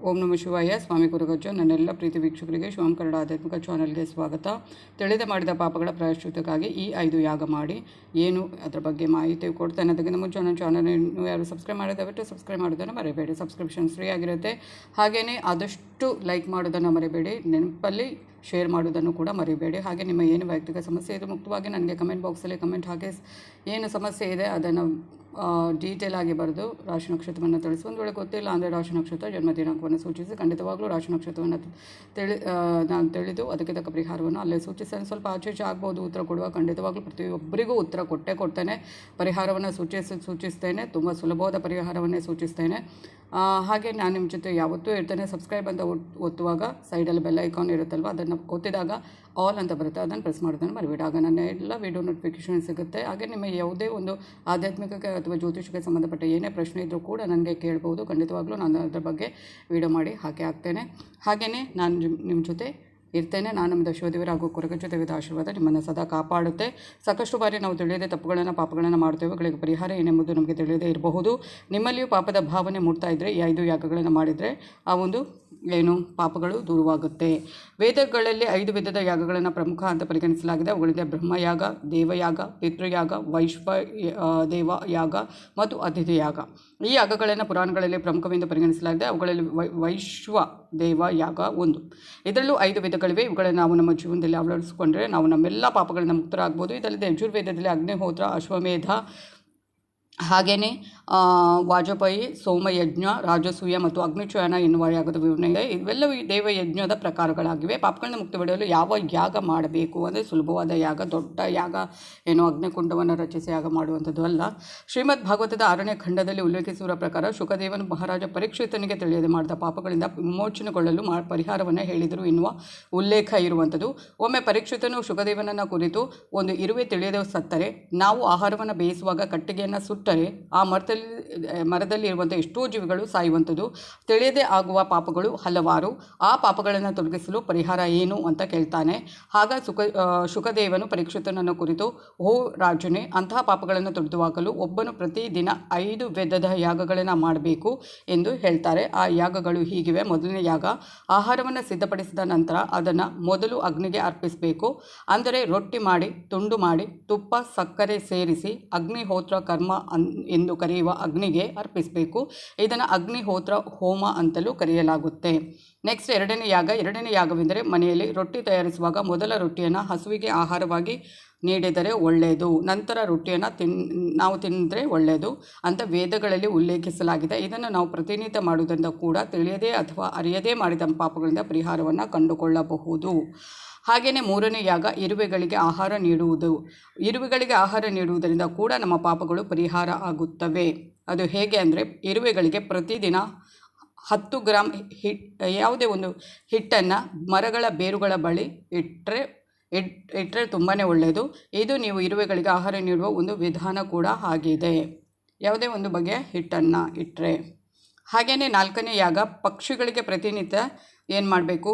ಓಂ ನಮಃ ಶಿವಾಯ. ಸ್ವಾಮಿ ಗುರುಗಜ್ಜ. ನನ್ನೆಲ್ಲ ಪ್ರೀತಿ ವೀಕ್ಷಕರಿಗೆ ಶಿವಂ ಕನ್ನಡ ಆಧ್ಯಾತ್ಮಿಕ ಚಾನಲ್ಗೆ ಸ್ವಾಗತ. ತಿಳಿದ ಮಾಡಿದ ಪಾಪಗಳ ಪ್ರಾಯಶ್ಚಿತ್ತಕ್ಕಾಗಿ ಈ 5 ಯಾಗ ಮಾಡಿ ಏನು ಅದರ ಬಗ್ಗೆ ಮಾಹಿತಿ ಕೊಡ್ತೇನೆ. ಅದಕ್ಕಿಂತ ಮುಂಚೆ ನನ್ನ ಚಾನಲ್ ಯಾರು ಸಬ್ಸ್ಕ್ರೈಬ್ ಮಾಡಿದಬಿಟ್ಟು ಸಬ್ಸ್ಕ್ರೈಬ್ ಮಾಡೋದನ್ನು ಮರಿಬೇಡಿ. ಸಬ್ಸ್ಕ್ರಿಪ್ಷನ್ ಫ್ರೀ ಆಗಿರುತ್ತೆ. ಹಾಗೆಯೇ ಆದಷ್ಟು ಲೈಕ್ ಮಾಡೋದನ್ನು ಮರಿಬೇಡಿ. ನೆನಪಲ್ಲಿ ಶೇರ್ ಮಾಡೋದನ್ನು ಕೂಡ ಮರಿಬೇಡಿ. ಹಾಗೆ ನಿಮ್ಮ ಏನು ವೈಯಕ್ತಿಕ ಸಮಸ್ಯೆ ಇದೆ ಮುಕ್ತವಾಗಿ ನನಗೆ ಕಮೆಂಟ್ ಬಾಕ್ಸಲ್ಲಿ ಕಮೆಂಟ್ ಹಾಕಿ ಏನು ಸಮಸ್ಯೆ ಇದೆ ಅದನ್ನು ಡೀಟೇಲ್ ಆಗಿ ಬರೆದು ರಾಶಿ ನಕ್ಷತ್ರವನ್ನು ತಿಳಿಸಿ. ಒಂದು ವೇಳೆ ಗೊತ್ತಿಲ್ಲ ಅಂದರೆ ರಾಶಿ ನಕ್ಷತ್ರ ಜನ್ಮ ದಿನಾಂಕವನ್ನು ಸೂಚಿಸಿ ಖಂಡಿತವಾಗ್ಲೂ ರಾಶಿ ನಕ್ಷತ್ರವನ್ನು ನಾನು ತಿಳಿದು ಅದಕ್ಕೆ ತಕ್ಕ ಪರಿಹಾರವನ್ನು ಅಲ್ಲೇ ಸೂಚಿಸ್ತೇನೆ. ಸ್ವಲ್ಪ ಆಚೆ ಆಗ್ಬೋದು ಉತ್ತರ ಕೊಡುವ. ಖಂಡಿತವಾಗ್ಲೂ ಪ್ರತಿಯೊಬ್ಬರಿಗೂ ಉತ್ತರ ಕೊಡ್ತೇನೆ. ಪರಿಹಾರವನ್ನು ಸೂಚಿಸ್ತೇನೆ. ತುಂಬ ಸುಲಭವಾದ ಪರಿಹಾರವನ್ನೇ ಸೂಚಿಸ್ತೇನೆ. ಹಾಗೆ ನಾನು ನಿಮ್ಮ ಜೊತೆ ಯಾವತ್ತೂ ಇರ್ತೇನೆ. ಸಬ್ಸ್ಕ್ರೈಬ್ ಅಂತ ಒತ್ತುವಾಗ ಸೈಡಲ್ಲಿ ಬೆಲ್ ಐಕಾನ್ ಇರುತ್ತಲ್ವ, ಅದನ್ನು ಒತ್ತಿದಾಗ ಆಲ್ ಅಂತ ಬರುತ್ತೆ, ಅದನ್ನು ಪ್ರೆಸ್ ಮಾಡೋದನ್ನು ಮರಿಬೇಡಿ. ಆಗ ನನ್ನ ಎಲ್ಲ ವಿಡಿಯೋ ನೋಟಿಫಿಕೇಷನ್ ಸಿಗುತ್ತೆ. ಹಾಗೆ ನಿಮ್ಮ ಯಾವುದೇ ಒಂದು ಆಧ್ಯಾತ್ಮಿಕಕ್ಕೆ ಅಥವಾ ಜ್ಯೋತಿಷಕ್ಕೆ ಸಂಬಂಧಪಟ್ಟ ಏನೇ ಪ್ರಶ್ನೆ ಇದ್ದರೂ ಕೂಡ ನನಗೆ ಕೇಳ್ಬೋದು. ಖಂಡಿತವಾಗ್ಲೂ ನಾನು ಅದರ ಬಗ್ಗೆ ವಿಡಿಯೋ ಮಾಡಿ ಹಾಕ್ತೇನೆ. ಹಾಗೆಯೇ ನಾನು ನಿಮ್ಮ ಜೊತೆ ಇರ್ತೇನೆ. ನಾನು ನಮ್ಮ ಶಿವದೇವರ ಹಾಗೂ ಕೊರಗಜ್ಜ ದೇವದ ಆಶೀರ್ವಾದ ನಿಮ್ಮನ್ನು ಸದಾ ಕಾಪಾಡುತ್ತೆ. ಸಾಕಷ್ಟು ಬಾರಿ ನಾವು ತಿಳಿಯದೆ ತಪ್ಪುಗಳನ್ನು ಪಾಪಗಳನ್ನು ಮಾಡ್ತೇವೆ. ಅವುಗಳಿಗೆ ಪರಿಹಾರ ಏನೆಂಬುದು ನಮಗೆ ತಿಳಿಯದೇ ಇರಬಹುದು. ನಿಮ್ಮಲ್ಲಿಯೂ ಪಾಪದ ಭಾವನೆ ಮೂಡ್ತಾ ಇದ್ದರೆ ಈ 5 ಯಾಗಗಳನ್ನು ಮಾಡಿದರೆ ಆ ಒಂದು ಪಾಪಗಳು ದೂರವಾಗುತ್ತೆ. ವೇದಗಳಲ್ಲಿ 5 ವಿಧದ ಯಾಗಗಳನ್ನು ಪ್ರಮುಖ ಅಂತ ಪರಿಗಣಿಸಲಾಗಿದೆ. ಅವುಗಳಿಂದ ಬ್ರಹ್ಮಯಾಗ, ದೇವಯಾಗ, ಪಿತೃಯಾಗ, ದೇವ ಯಾಗ ಮತ್ತು ಅತಿಥಿ ಯಾಗ. ಈ ಯಾಗಗಳನ್ನು ಪುರಾಣಗಳಲ್ಲಿ ಪ್ರಮುಖವೆಂದು ಪರಿಗಣಿಸಲಾಗಿದೆ. ಅವುಗಳಲ್ಲಿ ವೈಶ್ವ ದೇವ ಯಾಗ ಒಂದು. ಇದರಲ್ಲೂ 5 ವಿಧಗಳಿವೆ. ಇವುಗಳನ್ನು ನಾವು ನಮ್ಮ ಜೀವನದಲ್ಲಿ ಅಳವಡಿಸಿಕೊಂಡ್ರೆ ನಾವು ನಮ್ಮೆಲ್ಲ ಪಾಪಗಳಿಂದ ಮುಕ್ತರಾಗ್ಬೋದು. ಇದಲ್ಲದೆ ಯಜುರ್ವೇದದಲ್ಲಿ ಅಗ್ನಿಹೋತ್ರ, ಅಶ್ವಮೇಧ, ಹಾಗೆಯೇ ವಾಜಪೇಯಿ, ಸೋಮಯಜ್ಞ, ರಾಜಸೂಯ ಮತ್ತು ಅಗ್ನಿಚಯನ ಎನ್ನುವ ಯಾಗದ ವಿವರಣೆ ಇದೆ. ಇವೆಲ್ಲವೂ ದೇವಯಜ್ಞದ ಪ್ರಕಾರಗಳಾಗಿವೆ. ಪಾಪಗಳನ್ನು ಮುಕ್ತಪಡೆಯಲು ಯಾವ ಯಾಗ ಮಾಡಬೇಕು ಅಂದರೆ ಸುಲಭವಾದ ಯಾಗ, ದೊಡ್ಡ ಯಾಗ ಅಗ್ನಿಕುಂಡವನ್ನು ರಚಿಸಿ ಯಾಗ ಮಾಡುವಂಥದ್ದು ಅಲ್ಲ. ಶ್ರೀಮದ್ ಭಾಗವತದ 6ನೇ ಖಂಡದಲ್ಲಿ ಉಲ್ಲೇಖಿಸಿರುವ ಪ್ರಕಾರ ಶುಕದೇವನು ಮಹಾರಾಜ ಪರೀಕ್ಷಿತನಿಗೆ ತಿಳಿಯದೆ ಮಾಡಿದ ಪಾಪಗಳಿಂದ ವಿಮೋಚನೆಗೊಳ್ಳಲು ಪರಿಹಾರವನ್ನು ಹೇಳಿದರು ಎನ್ನುವ ಉಲ್ಲೇಖ ಇರುವಂಥದ್ದು. ಒಮ್ಮೆ ಪರೀಕ್ಷಿತನು ಶುಕದೇವನನ್ನು ಕುರಿತು ಒಂದು ಇರುವೆ ತಿಳಿಯದೆ ಸತ್ತರೆ, ನಾವು ಆಹಾರವನ್ನು ಬೇಯಿಸುವಾಗ ಕಟ್ಟಿಗೆಯನ್ನು ಸುಟ್ಟರೆ ಆ ಮರದಲ್ಲಿ ಇರುವಂಥ ಎಷ್ಟೋ ಜೀವಿಗಳು ಸಾಯುವಂಥದ್ದು. ತಿಳಿಯದೆ ಆಗುವ ಪಾಪಗಳು ಹಲವಾರು. ಆ ಪಾಪಗಳನ್ನು ತೊಲಗಿಸಲು ಪರಿಹಾರ ಏನು ಅಂತ ಕೇಳ್ತಾನೆ. ಆಗ ಶುಕದೇವನು ಪರೀಕ್ಷಿತನನ್ನು ಕುರಿತು, ಓ ರಾಜನೇ, ಅಂತಹ ಪಾಪಗಳನ್ನು ತೊಡೆದುಹಾಕಲು ಒಬ್ಬನು ಪ್ರತಿದಿನ 5 ವಿಧದ ಯಾಗಗಳನ್ನು ಮಾಡಬೇಕು ಎಂದು ಹೇಳ್ತಾರೆ. ಆ ಯಾಗಗಳು ಹೀಗಿವೆ. ಮೊದಲನೇ ಯಾಗ, ಆಹಾರವನ್ನು ಸಿದ್ಧಪಡಿಸಿದ ನಂತರ ಅದನ್ನು ಮೊದಲು ಅಗ್ನಿಗೆ ಅರ್ಪಿಸಬೇಕು. ಅಂದರೆ ರೊಟ್ಟಿ ಮಾಡಿ ತುಂಡು ಮಾಡಿ ತುಪ್ಪ ಸಕ್ಕರೆ ಸೇರಿಸಿ ಅಗ್ನಿಹೋತ್ರ ಕರ್ಮ ಎಂದು ಕರೆಯುವ ಅಗ್ನಿಗೆ ಅರ್ಪಿಸಬೇಕು. ಇದನ್ನು ಅಗ್ನಿಹೋತ್ರ ಹೋಮ ಅಂತಲೂ ಕರೆಯಲಾಗುತ್ತೆ. ನೆಕ್ಸ್ಟ್ ಎರಡನೇ ಯಾಗವೆಂದರೆ ಮನೆಯಲ್ಲಿ ರೊಟ್ಟಿ ತಯಾರಿಸುವಾಗ ಮೊದಲ ರೊಟ್ಟಿಯನ್ನು ಹಸುವಿಗೆ ಆಹಾರವಾಗಿ ನೀಡಿದರೆ ಒಳ್ಳೆಯದು, ನಂತರ ರೊಟ್ಟಿಯನ್ನು ನಾವು ತಿಂದರೆ ಒಳ್ಳೆಯದು ಅಂತ ವೇದಗಳಲ್ಲಿ ಉಲ್ಲೇಖಿಸಲಾಗಿದೆ. ಇದನ್ನು ನಾವು ಪ್ರತಿನಿತ್ಯ ಮಾಡುವುದರಿಂದ ಕೂಡ ತಿಳಿಯದೇ ಅಥವಾ ಅರಿಯದೇ ಮಾಡಿದ ಪಾಪಗಳಿಂದ ಪರಿಹಾರವನ್ನು ಕಂಡುಕೊಳ್ಳಬಹುದು. ಹಾಗೆಯೇ ಮೂರನೇ ಯಾಗ ಇರುವೆಗಳಿಗೆ ಆಹಾರ ನೀಡುವುದು. ಇರುವೆಗಳಿಗೆ ಆಹಾರ ನೀಡುವುದರಿಂದ ಕೂಡ ನಮ್ಮ ಪಾಪಗಳು ಪರಿಹಾರ ಆಗುತ್ತವೆ. ಅದು ಹೇಗೆ ಅಂದರೆ, ಇರುವೆಗಳಿಗೆ ಪ್ರತಿದಿನ 10 ಗ್ರಾಂ ಯಾವುದೇ ಒಂದು ಹಿಟ್ಟನ್ನು ಮರಗಳ ಬೇರುಗಳ ಬಳಿ ಇಟ್ಟರೆ ತುಂಬಾ ಒಳ್ಳೆಯದು. ಇದು ನೀವು ಇರುವೆಗಳಿಗೆ ಆಹಾರ ನೀಡುವ ಒಂದು ವಿಧಾನ ಕೂಡ ಆಗಿದೆ. ಯಾವುದೇ ಒಂದು ಬಗೆಯ ಹಿಟ್ಟನ್ನು ಇಟ್ಟರೆ. ಹಾಗೆಯೇ 4ನೇ ಯಾಗ, ಪಕ್ಷಿಗಳಿಗೆ ಪ್ರತಿನಿತ್ಯ ಏನು ಮಾಡಬೇಕು,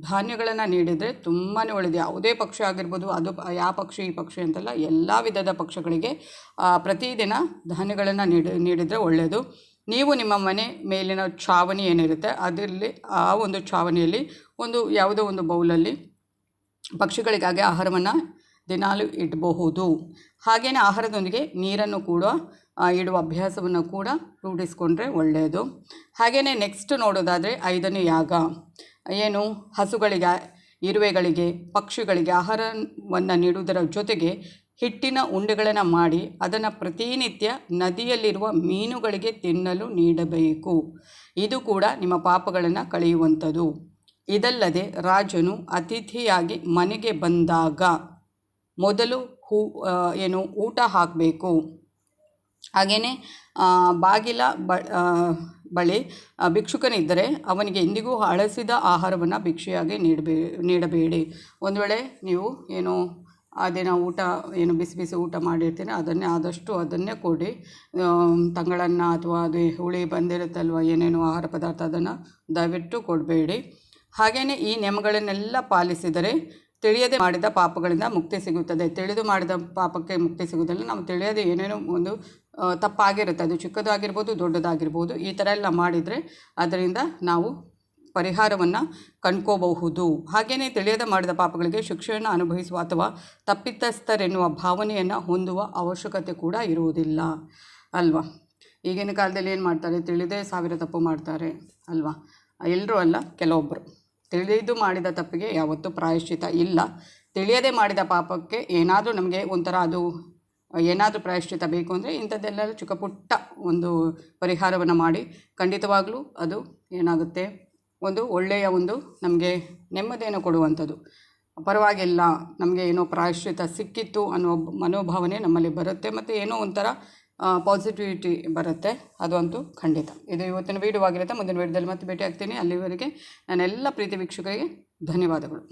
ಧಾನ್ಯಗಳನ್ನು ನೀಡಿದರೆ ತುಂಬಾ ಒಳ್ಳೆಯದು. ಯಾವುದೇ ಪಕ್ಷಿ ಆಗಿರ್ಬೋದು, ಅದು ಯಾವ ಪಕ್ಷಿ ಈ ಪಕ್ಷಿ ಅಂತಲ್ಲ, ಎಲ್ಲ ವಿಧದ ಪಕ್ಷಿಗಳಿಗೆ ಪ್ರತಿದಿನ ಧಾನ್ಯಗಳನ್ನು ನೀಡಿದರೆ ಒಳ್ಳೆಯದು. ನೀವು ನಿಮ್ಮ ಮನೆ ಮೇಲಿನ ಛಾವಣಿ ಏನಿರುತ್ತೆ ಅದರಲ್ಲಿ ಆ ಒಂದು ಛಾವಣಿಯಲ್ಲಿ ಯಾವುದೋ ಒಂದು ಬೌಲಲ್ಲಿ ಪಕ್ಷಿಗಳಿಗಾಗಿ ಆಹಾರವನ್ನು ದಿನಾಲೂ ಇಡಬಹುದು. ಹಾಗೆಯೇ ಆಹಾರದೊಂದಿಗೆ ನೀರನ್ನು ಕೂಡ ಇಡುವ ಅಭ್ಯಾಸವನ್ನು ಕೂಡ ರೂಢಿಸಿಕೊಂಡ್ರೆ ಒಳ್ಳೆಯದು. ಹಾಗೆಯೇ ನೆಕ್ಸ್ಟ್ ನೋಡೋದಾದರೆ 5ನೇ ಯಾಗ ಹಸುಗಳಿಗೆ, ಇರುವೆಗಳಿಗೆ, ಪಕ್ಷಿಗಳಿಗೆ ಆಹಾರವನ್ನು ನೀಡುವುದರ ಜೊತೆಗೆ ಹಿಟ್ಟಿನ ಉಂಡೆಗಳನ್ನು ಮಾಡಿ ಅದನ್ನು ಪ್ರತಿನಿತ್ಯ ನದಿಯಲ್ಲಿರುವ ಮೀನುಗಳಿಗೆ ತಿನ್ನಲು ನೀಡಬೇಕು. ಇದು ಕೂಡ ನಿಮ್ಮ ಪಾಪಗಳನ್ನು ಕಳೆಯುವಂಥದ್ದು. ಇದಲ್ಲದೆ ರಾಜನು ಅತಿಥಿಯಾಗಿ ಮನೆಗೆ ಬಂದಾಗ ಮೊದಲು ಊಟ ಹಾಕಬೇಕು. ಹಾಗೆಯೇ ಬಾಗಿಲ ಬಳಿ ಭಿಕ್ಷುಕನಿದ್ದರೆ ಅವನಿಗೆ ಎಂದಿಗೂ ಹಳಸಿದ ಆಹಾರವನ್ನು ಭಿಕ್ಷೆಯಾಗಿ ನೀಡಬೇಡಿ. ಒಂದು ವೇಳೆ ನೀವು ಆ ದಿನ ಊಟ ಬಿಸಿ ಬಿಸಿ ಊಟ ಮಾಡಿರ್ತೀನಿ ಅದನ್ನೇ ಕೊಡಿ. ತಂಗಳನ್ನ ಅಥವಾ ಅದು ಹುಳಿ ಬಂದಿರುತ್ತಲ್ವ ಏನೇನು ಆಹಾರ ಪದಾರ್ಥ ಅದನ್ನು ದಯವಿಟ್ಟು ಕೊಡಬೇಡಿ. ಹಾಗೆಯೇ ಈ ನಿಯಮಗಳನ್ನೆಲ್ಲ ಪಾಲಿಸಿದರೆ ತಿಳಿಯದೆ ಮಾಡಿದ ಪಾಪಗಳಿಂದ ಮುಕ್ತಿ ಸಿಗುತ್ತದೆ. ತಿಳಿದು ಮಾಡಿದ ಪಾಪಕ್ಕೆ ಮುಕ್ತಿ ಸಿಗುವುದಿಲ್ಲ. ನಾವು ತಿಳಿಯದೆ ಏನೇನೋ ಒಂದು ತಪ್ಪಾಗಿರುತ್ತೆ, ಅದು ಚಿಕ್ಕದಾಗಿರ್ಬೋದು ದೊಡ್ಡದಾಗಿರ್ಬೋದು, ಈ ಥರ ಎಲ್ಲ ಮಾಡಿದರೆ ಅದರಿಂದ ನಾವು ಪರಿಹಾರವನ್ನು ಕಂಡ್ಕೋಬಹುದು. ಹಾಗೆಯೇ ತಿಳಿಯದೆ ಮಾಡಿದ ಪಾಪಗಳಿಗೆ ಶಿಕ್ಷೆಯನ್ನು ಅನುಭವಿಸುವ ಅಥವಾ ತಪ್ಪಿತಸ್ಥರೆನ್ನುವ ಭಾವನೆಯನ್ನು ಹೊಂದುವ ಅವಶ್ಯಕತೆ ಕೂಡ ಇರುವುದಿಲ್ಲ ಅಲ್ವಾ. ಈಗಿನ ಕಾಲದಲ್ಲಿ ಏನು ಮಾಡ್ತಾರೆ, ತಿಳಿದೇ 1000 ತಪ್ಪು ಮಾಡ್ತಾರೆ ಅಲ್ವಾ. ಎಲ್ಲರೂ ಅಲ್ಲ, ಕೆಲವೊಬ್ಬರು. ತಿಳಿದು ಮಾಡಿದ ತಪ್ಪಿಗೆ ಯಾವತ್ತೂ ಪ್ರಾಯಶ್ಚಿತ ಇಲ್ಲ. ತಿಳಿಯದೆ ಮಾಡಿದ ಪಾಪಕ್ಕೆ ಏನಾದರೂ ನಮಗೆ ಒಂಥರ ಅದು ಏನಾದರೂ ಪ್ರಾಯಶ್ಚಿತ ಬೇಕು ಅಂದರೆ ಇಂಥದ್ದೆಲ್ಲ ಚಿಕ್ಕ ಪುಟ್ಟ ಒಂದು ಪರಿಹಾರವನ್ನು ಮಾಡಿ ಖಂಡಿತವಾಗಲೂ ಅದು ಏನಾಗುತ್ತೆ, ಒಂದು ಒಳ್ಳೆಯ ಒಂದು ನಮಗೆ ನೆಮ್ಮದಿಯನ್ನು ಕೊಡುವಂಥದ್ದು. ಪರವಾಗಿಲ್ಲ, ನಮಗೆ ಏನೋ ಪ್ರಾಯಶ್ಚಿತ ಸಿಕ್ಕಿತ್ತು ಅನ್ನೋ ಮನೋಭಾವನೆ ನಮ್ಮಲ್ಲಿ ಬರುತ್ತೆ ಮತ್ತು ಏನೋ ಒಂಥರ ಪಾಸಿಟಿವಿಟಿ ಬರುತ್ತೆ. ಅದು ಅಂತೂ ಖಂಡಿತ. ಇದು ಇವತ್ತಿನ ವೀಡಿಯೋ ಆಗಿರುತ್ತೆ. ಮುಂದಿನ ವೀಡಿಯೋದಲ್ಲಿ ಮತ್ತೆ ಭೇಟಿ ಆಗ್ತೀನಿ. ಅಲ್ಲಿವರೆಗೆ ನನ್ನೆಲ್ಲ ಪ್ರೀತಿ ವೀಕ್ಷಕರಿಗೆ ಧನ್ಯವಾದಗಳು.